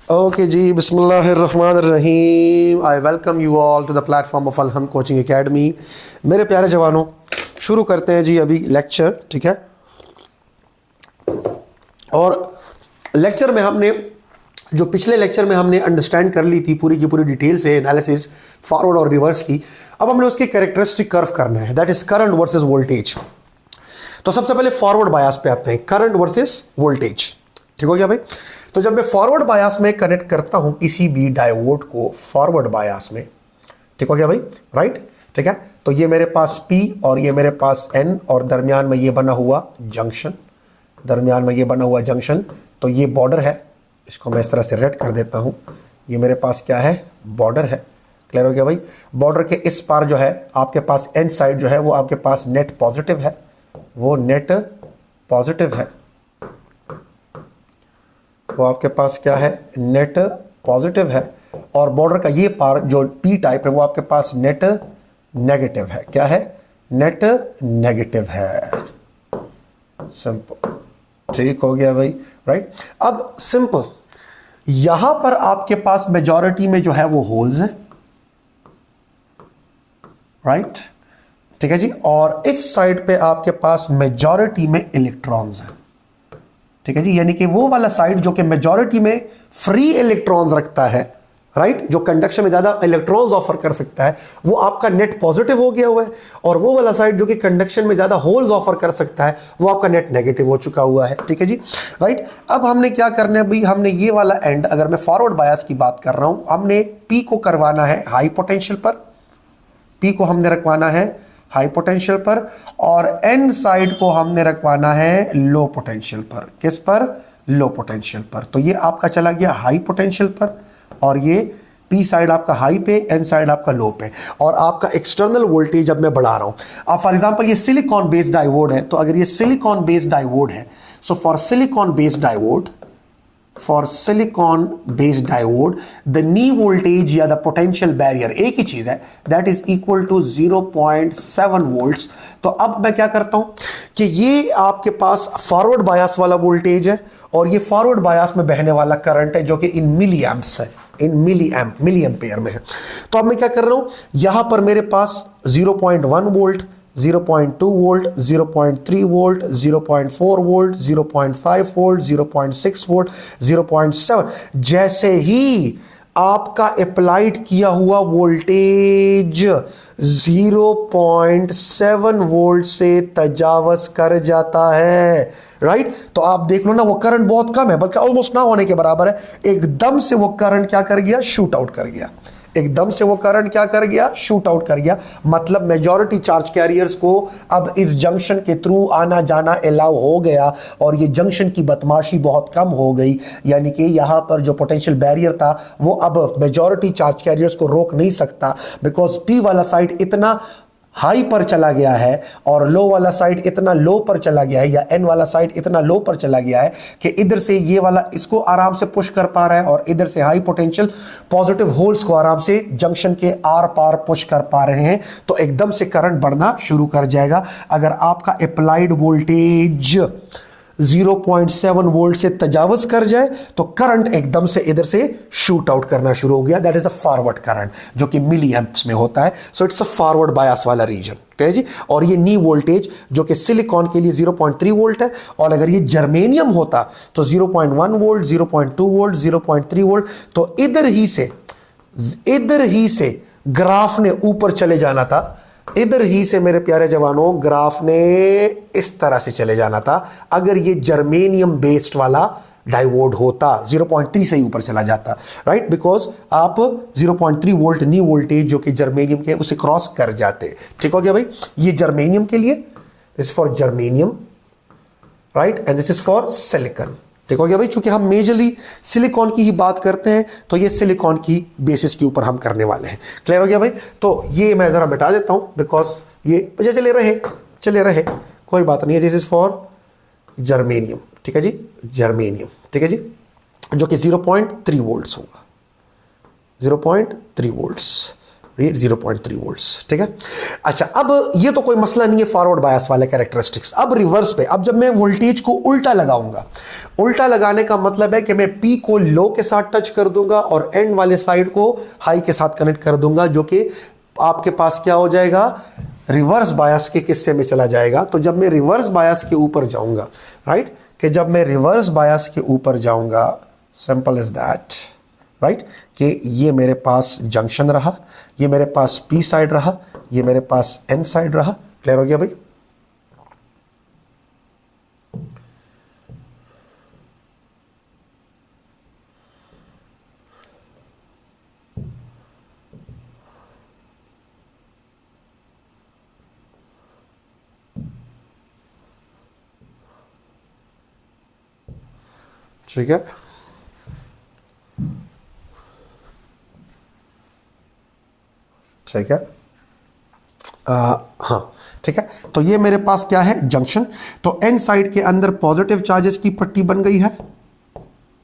Okay जी, बिस्मिल्लाहिर्रहमानिर्रहीम। I welcome you all to the platform of अलहम कोचिंग एकेडमी। मेरे प्यारे जवानों, शुरू करते हैं जी अभी लेक्चर, ठीक है। और लेक्चर में हमने जो पिछले लेक्चर में हमने अंडरस्टैंड कर ली थी पूरी की पूरी डिटेल से एनालिसिस फॉरवर्ड और रिवर्स की, अब हमने उसकी कैरेक्टरिस्टिक कर्व करना है, that is current versus voltage. तो सबसे पहले फॉरवर्ड बायस पे आते हैं, करंट वर्सेस वोल्टेज। ठीक हो गया भाई। तो जब मैं फॉरवर्ड बायस में कनेक्ट करता हूं किसी भी डायोड को फॉरवर्ड बायस में, ठीक हो गया भाई, राइट, ठीक है। तो ये मेरे पास P और ये मेरे पास N और दरमियान में ये बना हुआ जंक्शन, दरमियान में ये बना हुआ जंक्शन। तो ये बॉर्डर है, इसको मैं इस तरह से रेड कर देता हूं। ये मेरे पास क्या है, बॉर्डर है। क्लियर हो गया भाई। बॉर्डर के इस पार जो है आपके पास N साइड जो है वो आपके पास नेट पॉजिटिव है, वो नेट पॉजिटिव है, वो आपके पास क्या है, नेट पॉजिटिव है। और बॉर्डर का ये पार जो P टाइप है वो आपके पास नेट नेगेटिव है। क्या है, नेट नेगेटिव है। सिंपल, ठीक हो गया भाई, राइट। अब सिंपल, यहां पर आपके पास मेजॉरिटी में जो है वो होल्स है, राइट, ठीक है जी। और इस साइड पे आपके पास मेजॉरिटी में इलेक्ट्रॉन्स हैं, ठीक है जी। यानी कि वो वाला साइड जो कि मेजॉरिटी में फ्री इलेक्ट्रॉन्स रखता है, राइट, जो कंडक्शन में ज्यादा इलेक्ट्रॉन्स ऑफर कर सकता है, वो आपका नेट पॉजिटिव हो गया हुआ है। और वो वाला साइड जो कि कंडक्शन में ज्यादा होल्स ऑफर कर सकता है, वो आपका नेट नेगेटिव हो चुका हुआ है, ठीक है जी, राइट। अब हमने क्या करना है भाई, हमने ये वाला एंड, अगर मैं फॉरवर्ड बायस की बात कर रहा हूं, हमने P को करवाना है हाई पोटेंशियल पर, P को हमने रखवाना है हाई पोटेंशियल पर, और N साइड को हमने रखवाना है लो पोटेंशियल पर। किस पर, लो पोटेंशियल पर। तो ये आपका चला गया हाई पोटेंशियल पर, और ये P साइड आपका हाई पे, N साइड आपका लो पे। और आपका एक्सटर्नल वोल्टेज अब मैं बढ़ा रहा हूं। अब फॉर एग्जांपल ये सिलिकॉन बेस्ड डायोड है, तो अगर ये सिलिकॉन बेस्ड डायोड है, so for silicon based diode, for silicon based diode the knee voltage या द पोटेंशियल बैरियर एक ही चीज है, that is equal to 0.7 volts. तो अब मैं क्या करता हूं कि ये आपके पास फॉरवर्ड बायस वाला वोल्टेज है, और ये फॉरवर्ड बायस में बहने वाला करंट है जो कि इन मिली एम्प्स है, इन मिली एम्पेयर में है। तो अब मैं क्या कर रहा हूं, यहां पर मेरे पास 0.1 volt, 0.2 volt, 0.3 volt, 0.4 volt, 0.5 volt, 0.6 volt, 0.7, जैसे ही आपका अप्लाइड किया हुआ वोल्टेज 0.7 वोल्ट से तजावज कर जाता है, राइट। तो आप देख लो ना, वो करंट बहुत कम है, बल्कि ऑलमोस्ट ना होने के बराबर है। एकदम से वो करंट क्या कर गया, शूट आउट कर गया। एकदम से वो करंट क्या कर गया, शूट आउट कर गया। मतलब मेजॉरिटी चार्ज कैरियर्स को अब इस जंक्शन के थ्रू आना जाना अलाउ हो गया, और ये जंक्शन की बदमाशी बहुत कम हो गई। यानी कि यहां पर जो पोटेंशियल बैरियर था वो अब मेजॉरिटी चार्ज कैरियर्स को रोक नहीं सकता, बिकॉज P वाला साइड इतना हाई पर चला गया है और लो वाला साइड इतना लो पर चला गया है, या N वाला साइड इतना लो पर चला गया है कि इधर से ये वाला इसको आराम से पुश कर पा रहा है, और इधर से हाई पोटेंशियल पॉजिटिव होल्स को आराम से जंक्शन के आर पार पुश कर पा रहे हैं। तो एकदम से करंट बढ़ना शुरू कर जाएगा। अगर आपका अप्लाइड वोल्टेज 0.7 वोल्ट से तजावज कर जाए तो करंट एकदम से इधर से शूट आउट करना शुरू हो गया। That is a forward current जो कि मिली एम्प्स में होता है। So it's a forward bias वाला रीजन, ठीक है जी। और ये नी वोल्टेज जो कि सिलिकॉन के लिए 0.3 वोल्ट है, और अगर ये जर्मेनियम होता तो 0.1 वोल्ट, 0.2 वोल्ट, 0.3 वोल्ट। तो इधर ही से ग्राफ ने ऊपर चले जाना था, इधर ही से मेरे प्यारे जवानों ग्राफ ने इस तरह से चले जाना था। अगर ये जर्मेनियम बेस्ड वाला डायोड होता 0.3 से ही ऊपर चला जाता, राइट, बिकॉज आप 0.3 वोल्ट नी वोल्टेज जो कि जर्मेनियम के उसे क्रॉस कर जाते। ठीक हो गया भाई। ये जर्मेनियम के लिए, this for germanium, right, and this is for silicon. ठीक हो गया भाई। चूंकि हम मेजरली सिलिकॉन की ही बात करते हैं, तो ये सिलिकॉन की बेसिस के ऊपर हम करने वाले हैं। क्लियर हो गया भाई। तो ये मैं जरा मिटा देता हूं, बिकॉज ये चले रहे कोई बात नहीं है। दिस इज फॉर जर्मेनियम, ठीक है जी, जर्मेनियम, ठीक है जी, जो कि 0.3 वोल्ट्स होगा, 0.3 वोल्ट्स, ये 0.3 वोल्ट्स, ठीक है। अच्छा, अब ये तो कोई मसला नहीं है फॉरवर्ड बायस वाले कैरेक्टरिस्टिक्स। अब रिवर्स पे, अब जब मैं वोल्टेज को उल्टा लगाऊंगा, उल्टा लगाने का मतलब है कि मैं पी को लो के साथ टच कर दूंगा और एंड वाले साइड को हाई के साथ कनेक्ट कर दूंगा, जो कि आपके पास क्या हो जाएगा, रिवर्स बायस के किस्से में चला जाएगा। तो जब मैं रिवर्स बायस के ऊपर जाऊंगा, राइट, कि जब मैं रिवर्स बायस के ऊपर जाऊंगा, सिंपल इज दैट, राइट, कि ये मेरे पास जंक्शन रहा, ये मेरे पास पी साइड रहा, ये मेरे पास एन साइड रहा। क्लियर हो गया भाई? ठीक है, ठीक है, हाँ, ठीक है। तो ये मेरे पास क्या है, जंक्शन। तो एन साइड के अंदर पॉजिटिव चार्जेस की पट्टी बन गई है,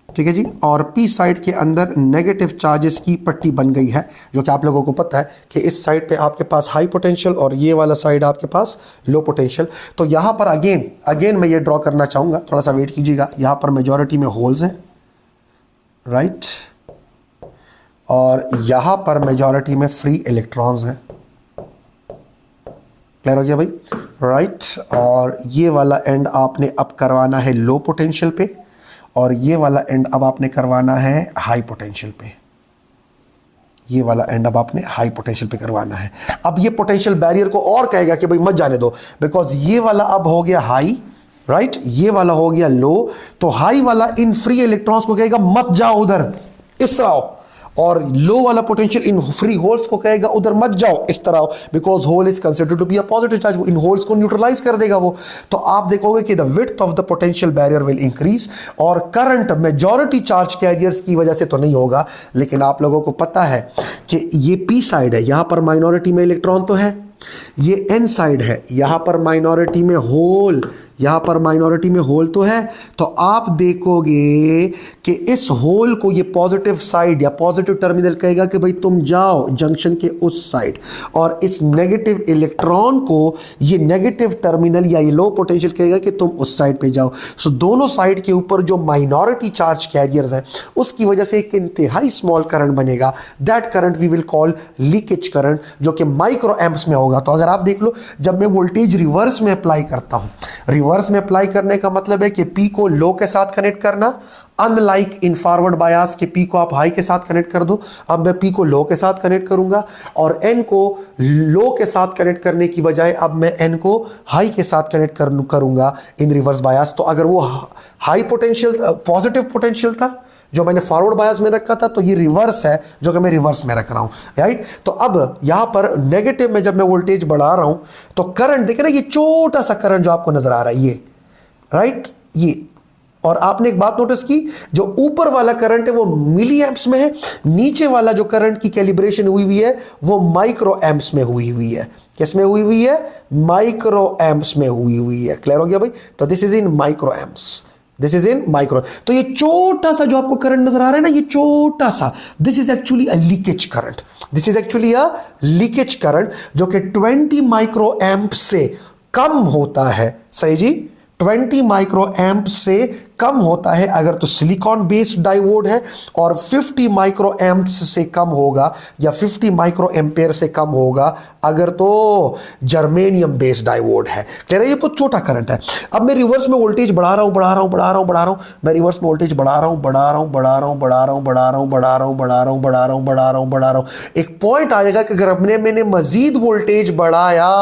ठीक है जी, और पी साइड के अंदर नेगेटिव चार्जेस की पट्टी बन गई है, जो कि आप लोगों को पता है कि इस साइड पे आपके पास हाई पोटेंशियल और ये वाला साइड आपके पास लो पोटेंशियल। तो यहां पर अगेन मैं ये ड्रॉ करना चाहूंगा, थोड़ा सा वेट कीजिएगा। यहां पर मेजॉरिटी में होल्स हैं, राइट, और यहां पर मेजॉरिटी में फ्री इलेक्ट्रॉन्स हैं। क्लियर हो गया भाई? राइट, और ये वाला एंड आपने अब करवाना है लो पोटेंशियल पे, और ये वाला एंड अब आपने करवाना है हाई पोटेंशियल पे। ये वाला एंड अब आपने हाई पोटेंशियल पे करवाना है। अब ये पोटेंशियल बैरियर को और कहेगा कि भाई मत जाने दो, बिकॉज ये वाला अब हो गया हाई, राइट, ये वाला हो गया लो। तो हाई वाला इन फ्री इलेक्ट्रॉन्स को कहेगा मत जाओ उधर, इस तरह आओ, और लो वाला पोटेंशियल इन फ्री होल्स को कहेगा उधर मत जाओ, इस तरह, because hole is considered to be a positive charge, इन होल्स को न्यूट्रलाइज कर देगा वो। तो आप देखोगे कि the width of the potential barrier will increase, और करंट मेजॉरिटी चार्ज कैरियर्स की वजह से तो नहीं होगा, लेकिन आप लोगों को पता है कि ये पी साइड है, यहां पर माइनॉरिटी में इलेक्ट्रॉन तो है, ये एन साइड है, यहां पर माइनॉरिटी में होल, यहां पर माइनॉरिटी में होल तो है। तो आप देखोगे कि इस होल को ये पॉजिटिव साइड या पॉजिटिव टर्मिनल कहेगा कि भाई तुम जाओ जंक्शन के उस साइड, और इस नेगेटिव इलेक्ट्रॉन को ये नेगेटिव टर्मिनल या ये लो पोटेंशियल कहेगा कि तुम उस साइड पे जाओ। सो दोनों साइड के ऊपर जो माइनॉरिटी चार्ज कैरियर्स हैं उसकी वजह से एक इंतहाई स्मॉल करंट बनेगा। That current we will call leakage current, जो कि माइक्रो एम्प्स में होगा। तो अगर आप देख लो, जब मैं वोल्टेज रिवर्स में अप्लाई करता हूं, रिवर्स में अप्लाई करने का मतलब है कि पी को लो के साथ कनेक्ट करना, अनलाइक इन फॉरवर्ड बायस के पी को आप हाई के साथ कनेक्ट कर दो। अब मैं पी को लो के साथ कनेक्ट करूंगा, और एन को लो के साथ कनेक्ट करने की बजाय अब मैं एन को हाई के साथ कनेक्ट करूंगा इन रिवर्स बायस। तो अगर वो हाई पोटेंशियल पॉजिटिव पोटेंशियल था जो मैंने फॉरवर्ड बायस में रखा था, तो ये रिवर्स है जो कि मैं रिवर्स में रख रहा हूं, राइट। तो अब यहां पर नेगेटिव में जब मैं वोल्टेज बढ़ा रहा हूं तो करंट देखे ना, ये छोटा सा करंट जो आपको नजर आ रहा है ये, राइट, ये। और आपने एक बात नोटिस की, जो ऊपर वाला करंट है वो मिली एम्प्स में है, नीचे वाला जो करंट की कैलिब्रेशन हुई हुई है वो माइक्रो एम्प्स में हुई हुई है। किस में हुई हुई है? माइक्रो एम्प्स में हुई हुई है। क्लियर हो गया भाई? तो this is in micro amps, this is in micro. तो ये छोटा सा जो आपको करंट नजर आ रहा है ना, ये छोटा सा, this is actually a leakage current, this is actually a leakage current, जो कि 20 माइक्रो एम्प से कम होता है। सही जी, 20 माइक्रो एम्प से कम होता है अगर तो सिलिकॉन बेस्ड डायोड है, और 50 माइक्रो एम्प्स से कम होगा या 50 माइक्रो एम्पेयर से कम होगा अगर तो जर्मेनियम बेस्ड डायोड है। क्लियर है? ये तो छोटा करंट है। अब मैं रिवर्स में वोल्टेज बढ़ा रहा हूं, मैं रिवर्स में वोल्टेज बढ़ा रहा हूं। एक पॉइंट आएगा कि अगर मैंने मजीद वोल्टेज बढ़ाया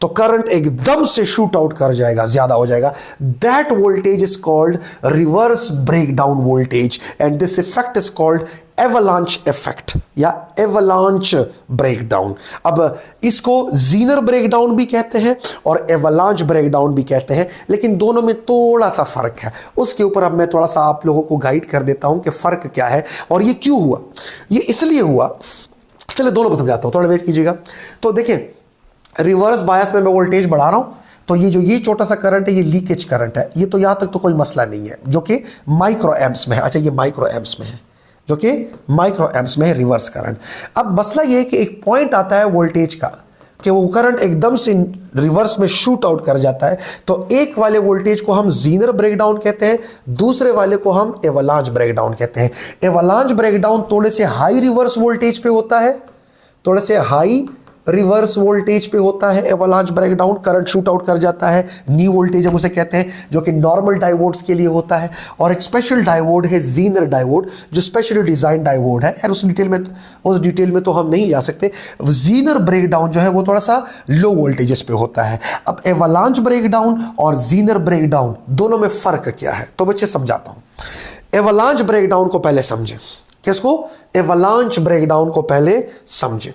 तो करंट एकदम से शूट आउट कर जाएगा, ज्यादा हो जाएगा। That voltage is called reverse breakdown voltage, and this effect is called avalanche effect या एवलांच ब्रेकडाउन। अब इसको जीनर ब्रेकडाउन भी कहते हैं और एवलांच ब्रेकडाउन भी कहते हैं, लेकिन दोनों में थोड़ा सा फर्क है। उसके ऊपर अब मैं थोड़ा सा आप लोगों को गाइड कर देता हूं कि फर्क क्या है और ये क्यों हुआ। ये इसलिए हुआ, चलिए दोनों को समझाता हूं, थोड़ा वेट कीजिएगा। तो देखिए, रिवर्स बायस में मैं वोल्टेज बढ़ा रहा हूं, तो ये छोटा सा करंट है, ये लीकेज करंट है, ये तो यहां तक तो कोई मसला नहीं है, जो कि माइक्रो एम्प्स में है। अच्छा, ये माइक्रो एम्प्स में है, जो कि माइक्रो एम्प्स में है रिवर्स करंट। अब मसला ये है कि एक पॉइंट आता है वोल्टेज का कि वो करंट एकदम से रिवर्स में शूट आउट कर जाता है, तो एक वाले वोल्टेज को हम जीनर ब्रेकडाउन कहते हैं, दूसरे वाले को हम एवलांच ब्रेकडाउन कहते हैं। एवलांच ब्रेकडाउन थोड़े से हाई रिवर्स वोल्टेज पे होता है, थोड़े से हाई रिवर्स वोल्टेज पे होता है avalanche breakdown, current shoot out कर जाता है, न्यू वोल्टेज हम उसे कहते हैं, जो कि नॉर्मल डायोड्स के लिए होता है। और एक स्पेशल डायोड है जीनर डायोड, जो स्पेशली डिजाइन डायोड है, और उस डिटेल में तो हम नहीं जा सकते। जीनर ब्रेकडाउन जो है वो थोड़ा सा लो वोल्टेजेस पे होता है। अब एवलांच ब्रेकडाउन और जीनर ब्रेकडाउन दोनों में फर्क क्या है, तो बच्चे समझाता हूं। एवलांच ब्रेकडाउन को पहले समझें। किसको? एवलांच ब्रेकडाउन को पहले समझें,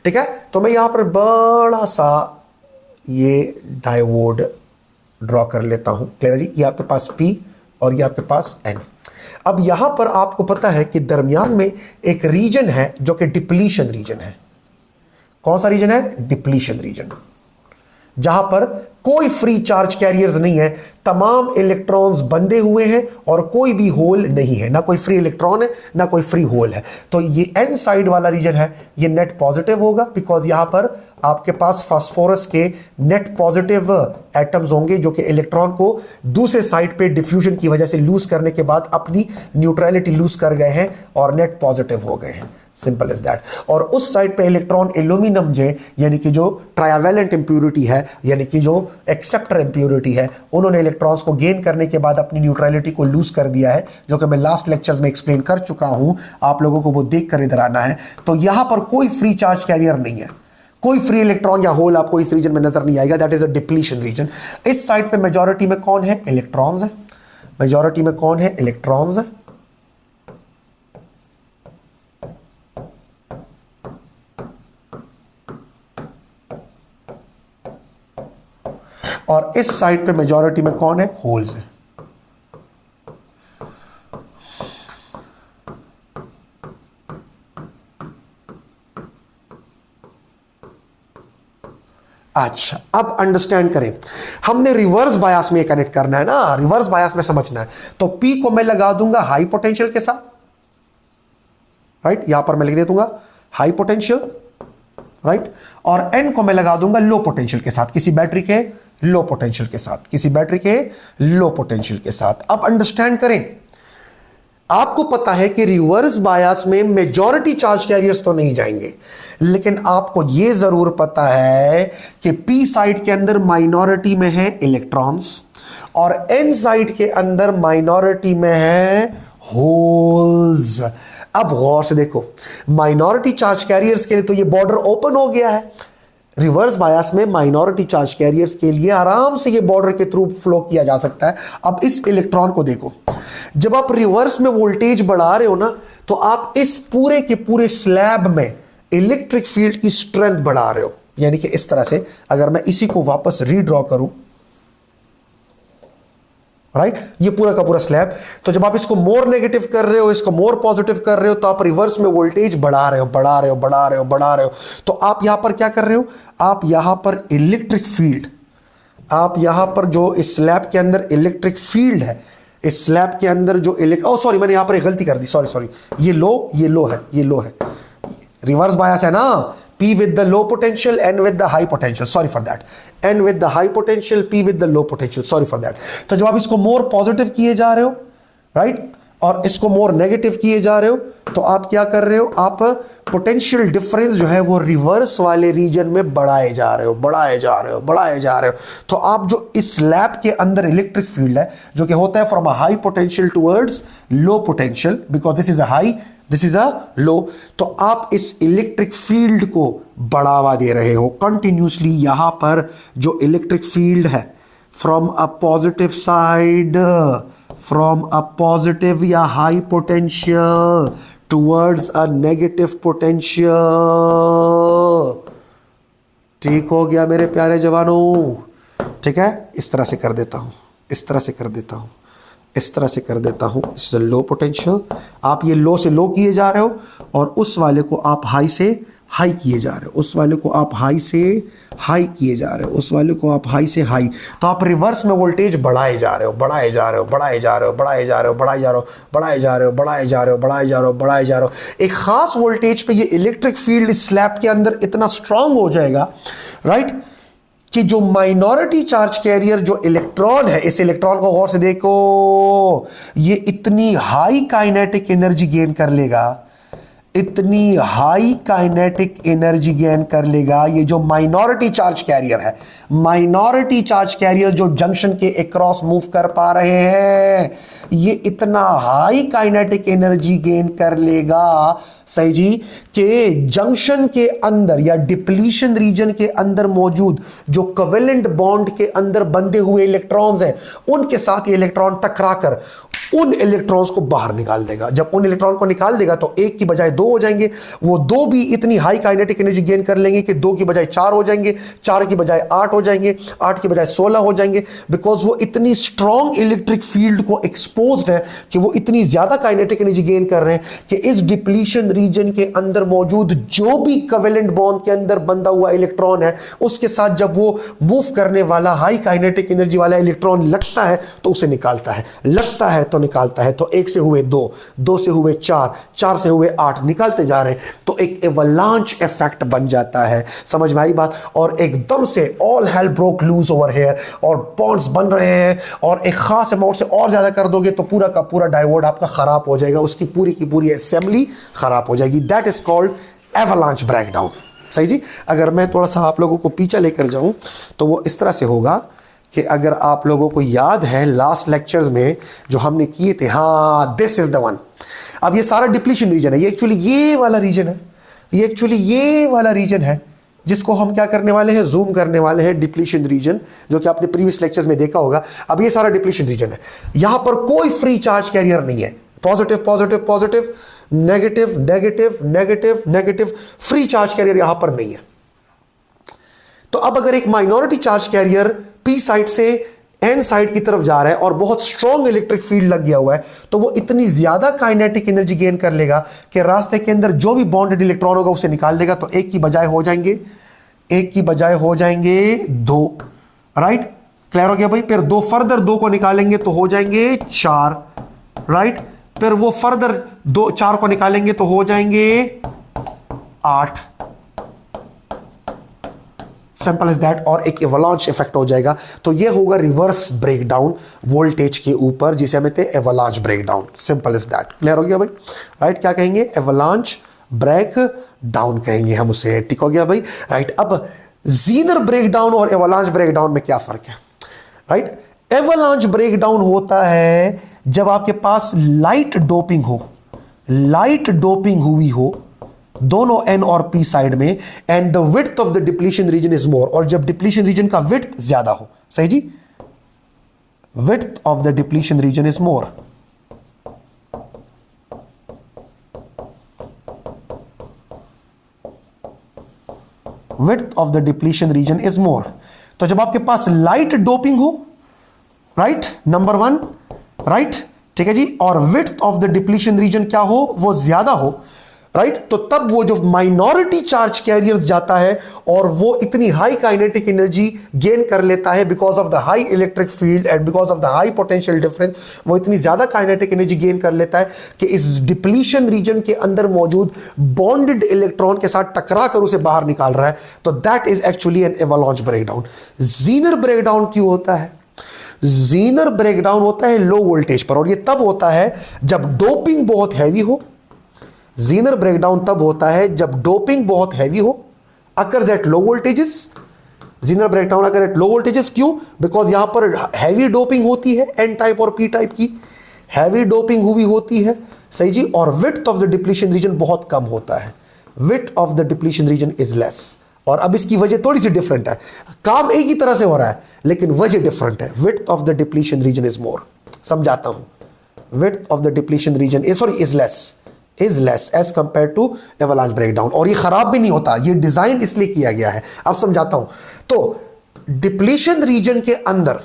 ठीक है। तो मैं यहां पर बड़ा सा ये डायोड ड्रॉ कर लेता हूं। क्लियर है जी? ये आपके पास P और ये आपके पास N। अब यहां पर आपको पता है कि दरमियान में एक रीजन है जो कि डिप्लीशन रीजन है। कौन सा रीजन है? डिप्लीशन रीजन, जहां पर कोई फ्री चार्ज कैरियर्स नहीं है, तमाम इलेक्ट्रॉन्स बंधे हुए हैं और कोई भी होल नहीं है, ना कोई फ्री इलेक्ट्रॉन है ना कोई फ्री होल है। तो ये एन साइड वाला रीजन है, ये नेट पॉजिटिव होगा, बिकॉज यहां पर आपके पास फास्फोरस के नेट पॉजिटिव एटम्स होंगे जो कि इलेक्ट्रॉन को दूसरे साइड पे डिफ्यूजन की वजह से लूज करने के बाद अपनी न्यूट्रलिटी लूज कर गए हैं और नेट पॉजिटिव हो गए हैं। Simple is that. और उस साइड पे इलेक्ट्रॉन एल्यूमिनियम जे यानी कि जो ट्राइवेलेंट इंप्योरिटी है, यानी कि जो एक्सेप्टर इंप्योरिटी है, उन्होंने इलेक्ट्रॉन्स को गेन करने के बाद अपनी न्यूट्रलिटी को लूज कर दिया है, जो कि मैं लास्ट लेक्चर्स में एक्सप्लेन कर चुका हूं। आप लोगों को वो देख कर इधर आना है। तो यहां पर कोई फ्री चार्ज कैरियर नहीं है, कोई फ्री इलेक्ट्रॉन या होल आपको इस रीजन में नजर नहीं आएगा। That is a depletion region. इस साइड पे मेजॉरिटी में कौन है? इलेक्ट्रॉन्स है। मेजॉरिटी में कौन है? इलेक्ट्रॉन्स है। और इस साइड पे मेजॉरिटी में कौन है? होल्स है। अच्छा, अब अंडरस्टैंड करें। हमने रिवर्स बायस में कनेक्ट करना है ना, रिवर्स बायस में समझना है। तो P को मैं लगा दूंगा हाई पोटेंशियल के साथ, राइट? यहां पर मैं लिख दे दूंगा हाई पोटेंशियल, राइट? और N को मैं लगा दूंगा लो पोटेंशियल के साथ, किसी बैटरी के लो पोटेंशियल के साथ, किसी बैटरी के लो पोटेंशियल के साथ। अब अंडरस्टैंड करें, आपको पता है कि रिवर्स बायस में मेजॉरिटी चार्ज कैरियर्स तो नहीं जाएंगे, लेकिन आपको यह जरूर पता है कि P साइड के अंदर माइनॉरिटी में है इलेक्ट्रॉन्स और N साइड के अंदर माइनॉरिटी में है होल्स। अब गौर से देखो, माइनॉरिटी चार्ज कैरियर्स के लिए तो ये बॉर्डर ओपन हो गया है। रिवर्स बायस में माइनॉरिटी चार्ज कैरियर्स के लिए आराम से ये बॉर्डर के थ्रू फ्लो किया जा सकता है। अब इस इलेक्ट्रॉन को देखो, जब आप रिवर्स में वोल्टेज बढ़ा रहे हो ना, तो आप इस पूरे के पूरे स्लैब में इलेक्ट्रिक फील्ड की स्ट्रेंथ बढ़ा रहे हो। यानी कि इस तरह से अगर मैं इसी को वापस रीड्रॉ करूं, राइट, ये पूरा का पूरा स्लैब, तो जब आप इसको मोर नेगेटिव कर रहे हो, इसको मोर पॉजिटिव कर रहे हो, तो आप रिवर्स में वोल्टेज बढ़ा रहे हो, बढ़ा रहे हो, बढ़ा रहे हो, बढ़ा रहे हो। तो आप यहां पर क्या कर रहे हो? आप यहां पर इलेक्ट्रिक फील्ड, आप यहां पर जो इस स्लैब के अंदर इलेक्ट्रिक फील्ड है, इस स्लैब के अंदर जो सॉरी, मैंने यहां पर एक गलती कर दी, सॉरी, ये लो है, ये लो है। रिवर्स बायस है ना, P with the low potential, N with the high potential, sorry for that, N with the high potential, P with the low potential, sorry for that। तो जब आप इसको मोर पॉजिटिव किए जा रहे हो, राइट, और इसको मोर नेगेटिव किए जा रहे हो, तो आप क्या कर रहे हो? आप पोटेंशियल डिफरेंस जो है वो रिवर्स वाले रीजन में बढ़ाए जा रहे हो, बढ़ाए जा रहे हो, बढ़ाए जा रहे हो। तो आप जो इस स्लैब के अंदर इलेक्ट्रिक फील्ड है, जो कि होता है from a high potential towards low potential, because this is a high, this is a low, तो आप इस इलेक्ट्रिक फील्ड को बढ़ावा दे रहे हो कंटिन्यूसली। यहां पर जो इलेक्ट्रिक फील्ड है from a positive side, from a positive या high potential towards a negative potential. ठीक हो गया मेरे प्यारे जवानों? ठीक है, इस तरह से कर देता हूं, इस तरह से कर देता हूं, इस तरह से कर देता हूं। इस लो पोटेंशियल, आप ये लो से लो किए जा रहे हो और उस वाले को आप हाई से हाई किए जा रहे हो, उस वाले को आप हाई से हाई किए जा रहे हो, उस वाले को आप हाई से हाई, तो आप रिवर्स में वोल्टेज बढ़ाए जा रहे हो, बढ़ाए जा रहे हो, बढ़ाए जा रहे हो, बढ़ाए जा रहे हो, बढ़ाए जा रहे हो, बढ़ाए जा रहे हो, बढ़ाए जा रहे हो, बढ़ाए जा रहे हो, बढ़ाए जा रहे हो। एक खास वोल्टेज पे ये इलेक्ट्रिक फील्ड इस स्लैब के अंदर इतना स्ट्रांग हो जाएगा, राइट, कि जो माइनॉरिटी चार्ज कैरियर जो इलेक्ट्रॉन है, इस इलेक्ट्रॉन को गौर से देखो, ये इतनी हाई काइनेटिक एनर्जी गेन कर लेगा, इतनी हाई काइनेटिक एनर्जी गेन कर लेगा। ये जो माइनॉरिटी चार्ज कैरियर है, माइनॉरिटी चार्ज कैरियर जो जंक्शन के अक्रॉस मूव कर पा रहे हैं, ये इतना हाई काइनेटिक एनर्जी गेन कर लेगा, सही जी, कि जंक्शन के अंदर या डिप्लीशन रीजन के अंदर मौजूद जो कोवेलेंट बॉन्ड के अंदर बंधे हुए इलेक्ट्रॉन्स हैं, उनके साथ ये इलेक्ट्रॉन टकराकर उन इलेक्ट्रॉन्स को बाहर निकाल देगा। जब उन इलेक्ट्रॉन को निकाल देगा तो एक की बजाय दो हो जाएंगे, वो दो भी इतनी हाई काइनेटिक एनर्जी गेन कर लेंगे कि दो की बजाय चार हो जाएंगे, चार की बजाय आठ हो जाएंगे, आठ की बजाय 16 हो जाएंगे, बिकॉज वो इतनी स्ट्रॉन्ग इलेक्ट्रिक फील्ड को एक्सपोज्ड है कि वो इतनी ज्यादा काइनेटिक एनर्जी गेन कर रहे हैं कि इस डिप्लीशन रीजन के अंदर मौजूद जो भी कोवेलेंट बॉन्ड के अंदर बंधा हुआ इलेक्ट्रॉन है, उसके साथ जब वो मूव करने वाला हाई काइनेटिक एनर्जी वाला इलेक्ट्रॉन लगता है तो उसे निकालता है, लगता है तो निकालता है। तो एक से हुए दो, दो से हुए चार, चार से हुए आठ, निकालते जा रहे हैं, तो एक एवलांच इफेक्ट बन जाता है। समझ में आई बात? और एकदम से all hell broke loose over here, और बॉन्ड्स बन रहे हैं, और एक खास अमाउंट से और ज्यादा कर दोगे तो पूरा का पूरा डायोड आपका खराब हो जाएगा, उसकी पूरी की पूरी असेंबली खराब हो जाएगी। That is called avalanche breakdown. सही जी। अगर मैं थोड़ा सा आप लोगों को पीछे लेकर जाऊं तो वो इस तरह से होगा कि अगर आप लोगों को याद है लास्ट लेक्चर्स में जो हमने किए थे, हाँ, दिस इज द वन। अब ये सारा डिप्लीशन रीजन है, ये एक्चुअली ये वाला रीजन है, ये एक्चुअली ये वाला रीजन है जिसको हम क्या करने वाले हैं, जूम करने वाले हैं, डिप्लीशन रीजन, जो कि आपने प्रीवियस लेक्चर्स में देखा होगा। अब ये सारा डिप्लीशन रीजन है, यहां पर कोई फ्री चार्ज कैरियर नहीं है, positive positive positive, negative negative negative negative, free charge carrier यहां पर नहीं है। तो अब अगर एक minority charge carrier P side से एन साइड की तरफ जा रहा है और बहुत स्ट्रॉन्ग इलेक्ट्रिक फील्ड लग गया हुआ है, तो वो इतनी ज्यादा काइनेटिक एनर्जी गेन कर लेगा कि रास्ते के अंदर जो भी बॉन्डेड इलेक्ट्रॉन होगा उसे निकाल देगा। तो एक की बजाय हो जाएंगे, एक की बजाय हो जाएंगे दो, राइट, क्लियर हो गया भाई। फिर दो फर्दर दो को निकालेंगे तो हो जाएंगे चार, राइट, फिर वो फर्दर दो चार को निकालेंगे तो हो जाएंगे आठ, सिंपल इज दैट, और एक एवलांच इफेक्ट हो जाएगा। तो ये होगा रिवर्स ब्रेकडाउन वोल्टेज के ऊपर, जिसे हम कहते हैं avalanche breakdown. Simple is that, clear हो गया भाई, राइट। क्या कहेंगे, एवलांच ब्रेक डाउन कहेंगे हम उसे, ठीक हो गया भाई, राइट। अब जीनर ब्रेकडाउन और एवलांच ब्रेकडाउन में क्या फर्क है, राइट। एवलांच ब्रेकडाउन होता है जब आपके पास लाइट डोपिंग हो, लाइट डोपिंग हुई हो दोनों एन और पी साइड में, and the width of the depletion region is more, और जब डिप्लीशन रीजन का विड्थ ज्यादा हो, सही जी, width of the depletion region is more. Width of the depletion region is more. तो जब आपके पास लाइट डोपिंग हो, राइट, नंबर वन, राइट, ठीक है जी, और width of the depletion reason क्या हो, वो ज्यादा हो, राइट, तो तब वो जो माइनॉरिटी चार्ज कैरियर्स जाता है और वो इतनी हाई काइनेटिक एनर्जी गेन कर लेता है because of the high electric field and because of the high potential difference, वो इतनी ज्यादा काइनेटिक एनर्जी गेन कर लेता है कि इस डिप्लीशन रीजन के अंदर मौजूद बॉन्डेड इलेक्ट्रॉन के साथ टकरा कर उसे बाहर निकाल रहा है। तो that is actually an avalanche breakdown. Zener breakdown क्यों होता है? जीनर ब्रेकडाउन होता है लो वोल्टेज पर, और ये तब होता है जब डोपिंग बहुत हैवी हो। जीनर ब्रेकडाउन तब होता है जब डोपिंग बहुत हैवी हो, occurs at low voltages. Zener breakdown अगर एट लो वोल्टेजेस, क्यों? बिकॉज यहां पर हैवी डोपिंग होती है, एन टाइप और पी टाइप की हैवी डोपिंग हुई होती है, सही जी, और width of the depletion reason बहुत कम होता है, width of the depletion region is less. और अब इसकी वजह थोड़ी सी डिफरेंट है, काम एक ही तरह से हो रहा है लेकिन वजह डिफरेंट है। Width of the depletion region is more, समझाता हूं, width of the depletion region is less as compare to avalanche breakdown, और ये खराब भी नहीं होता, ये डिजाइन इसलिए किया गया है। अब समझाता हूं। तो डिप्लीशन रीजन के अंदर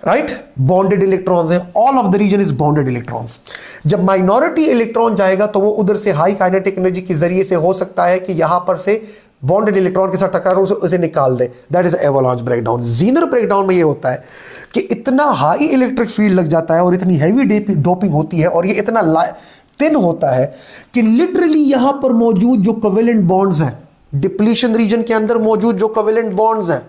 राइट, बॉन्डेड इलेक्ट्रॉन्स है, all of the region is bonded electrons. जब माइनॉरिटी इलेक्ट्रॉन जाएगा तो वो उधर से हाई काइनेटिक एनर्जी के जरिए से हो सकता है कि यहां पर से बॉन्डेड इलेक्ट्रॉन के साथ टकरा उसे निकाल दे, that is avalanche breakdown. Zener breakdown में ये होता है कि इतना हाई इलेक्ट्रिक फील्ड लग जाता है और इतनी हैवी डोपिंग होती है और ये इतना थिन होता है कि लिटरली यहां पर मौजूद जो कोवेलेंट बॉन्ड्स हैं, डिप्लीशन रीजन के अंदर मौजूद जो कोवेलेंट बॉन्ड्स हैं,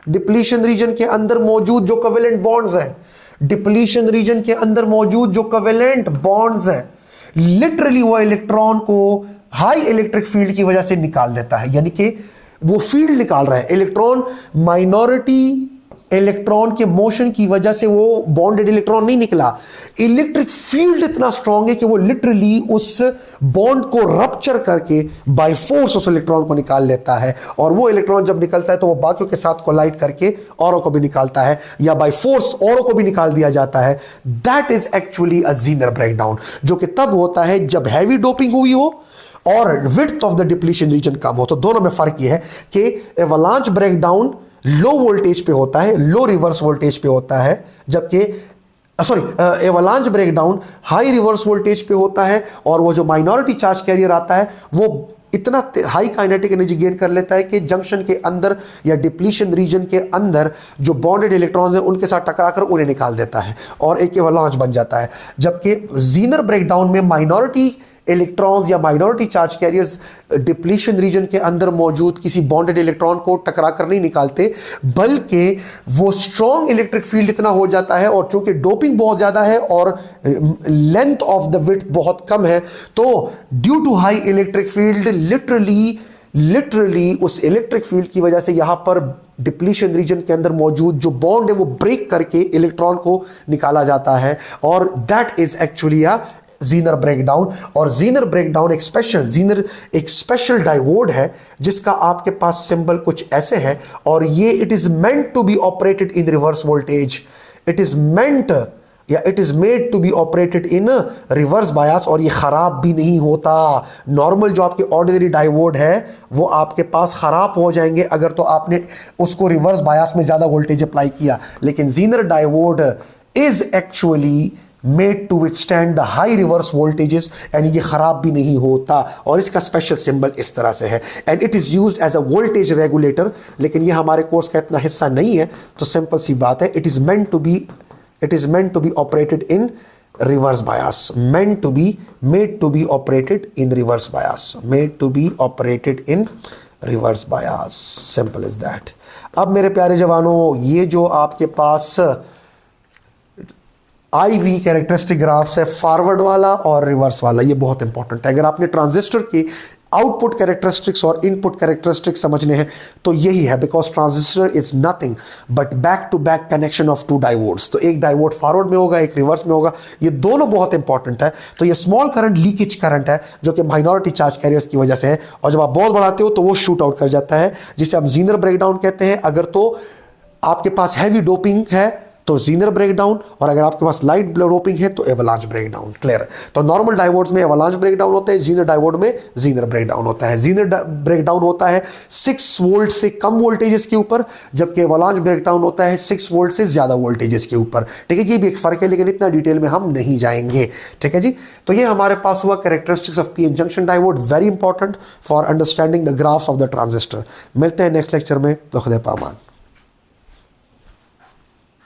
डिप्लीशन रीजन के अंदर मौजूद जो कोवेलेंट बॉन्ड्स हैं, डिप्लीशन रीजन के अंदर मौजूद जो कोवेलेंट बॉन्ड्स हैं, लिटरली वो इलेक्ट्रॉन को हाई इलेक्ट्रिक फील्ड की वजह से निकाल देता है। यानी कि वो फील्ड निकाल रहा है इलेक्ट्रॉन, माइनॉरिटी इलेक्ट्रॉन के मोशन की वजह से वो बॉन्डेड इलेक्ट्रॉन नहीं निकला, इलेक्ट्रिक फील्ड इतना स्ट्रांग है कि वो लिटरली उस बॉन्ड को रप्चर करके बाय फोर्स उस इलेक्ट्रॉन को निकाल लेता है। और वो इलेक्ट्रॉन जब निकलता है तो वो बाकियों के साथ कोलाइड करके औरों को भी निकालता है या बाय फोर्स औरों को भी निकाल दिया जाता है। That is actually a Zener breakdown, जो कि तब होता है जब हैवी डोपिंग हुई हो और width of the depletion region कम हो। तो दोनों में फर्क यह है कि एवलांच ब्रेकडाउन लो वोल्टेज पे होता है, लो रिवर्स वोल्टेज पे होता है, जबकि avalanche breakdown high reverse voltage पे होता है और वो जो माइनॉरिटी चार्ज कैरियर आता है वो इतना हाई काइनेटिक एनर्जी गेन कर लेता है कि जंक्शन के अंदर या डिप्लीशन रीजन के अंदर जो बॉन्डेड इलेक्ट्रॉन्स हैं उनके साथ टकराकर उन्हें निकाल देता है और एक एवलांच बन जाता है। जबकि जीनर ब्रेकडाउन में माइनॉरिटी इलेक्ट्रॉन्स या minority charge carriers depletion region के अंदर मौजूद किसी बॉन्डेड इलेक्ट्रॉन को टकरा कर नहीं निकालते, बल्कि वो स्ट्रॉन्ग इलेक्ट्रिक फील्ड इतना हो जाता है और चूंकि डोपिंग बहुत ज्यादा है और लेंथ ऑफ द विड्थ बहुत कम है, तो due to high electric field literally उस इलेक्ट्रिक फील्ड की वजह से यहां पर डिप्लीशन रीजन के अंदर मौजूद जो बॉन्ड है वो ब्रेक करके इलेक्ट्रॉन को निकाला जाता है और that is actually a Zener breakdown. और जीनर ब्रेकडाउन एक स्पेशल डायोड है जिसका आपके पास सिंबल कुछ ऐसे है और ये it is meant to be operated in reverse voltage, it is made to be operated in reverse bias और ये खराब भी नहीं होता। नॉर्मल जो आपके ऑर्डिनरी डायोड है वो आपके पास खराब हो जाएंगे अगर तो आपने उसको रिवर्स बायस में ज्यादा वोल्टेज अप्लाई किया, लेकिन Zener diode is actually made to withstand the high reverse voltages and ये खराब भी नहीं होता और इसका स्पेशल सिंबल इस तरह से है and it is used as a voltage regulator. लेकिन ये हमारे कोर्स का इतना हिस्सा नहीं है तो सिंपल सी बात है, it is meant to be operated in reverse bias, made to be operated in reverse bias, simple is that. अब मेरे प्यारे जवानों, ये जो आपके पास IV कैरेक्टरिस्टिक ग्राफ्स है, फॉरवर्ड वाला और रिवर्स वाला, ये बहुत इंपॉर्टेंट है। अगर आपने ट्रांजिस्टर के आउटपुट कैरेक्टरिस्टिक्स और इनपुट कैरेक्टरिस्टिक्स समझने हैं तो यही है, because transistor is nothing but back to back connection of two diodes. तो एक डायोड फॉरवर्ड में होगा, एक रिवर्स में होगा, ये दोनों बहुत इंपॉर्टेंट है। तो ये स्मॉल करंट लीकेज करंट है जो कि माइनॉरिटी चार्ज कैरियर्स की वजह से है और जब आप बहुत बढ़ाते हो तो वो शूट आउट कर जाता है, जिसे आप जीनर ब्रेकडाउन कहते हैं। अगर तो आपके पास हैवी डोपिंग है तो जीनर ब्रेकडाउन और अगर आपके पास लाइट डोपिंग है तो एवलांच ब्रेकडाउन। क्लियर है? तो नॉर्मल डायोड्स में एवलांच ब्रेकडाउन होता है, जीनर डायोड में जीनर ब्रेकडाउन होता है। जीनर ब्रेकडाउन होता है 6 वोल्ट से कम वोल्टेजेस के ऊपर, जबकि एवलांच ब्रेकडाउन होता है 6 वोल्ट से ज्यादा वोल्टेजेस के ऊपर। ठीक है, ये भी एक फर्क है लेकिन इतना डिटेल में हम नहीं जाएंगे। ठीक है जी, तो ये हमारे पास हुआ characteristics of PN junction diode, very important for understanding the graphs of the transistor. मिलते हैं नेक्स्ट लेक्चर में, खुदा पामान।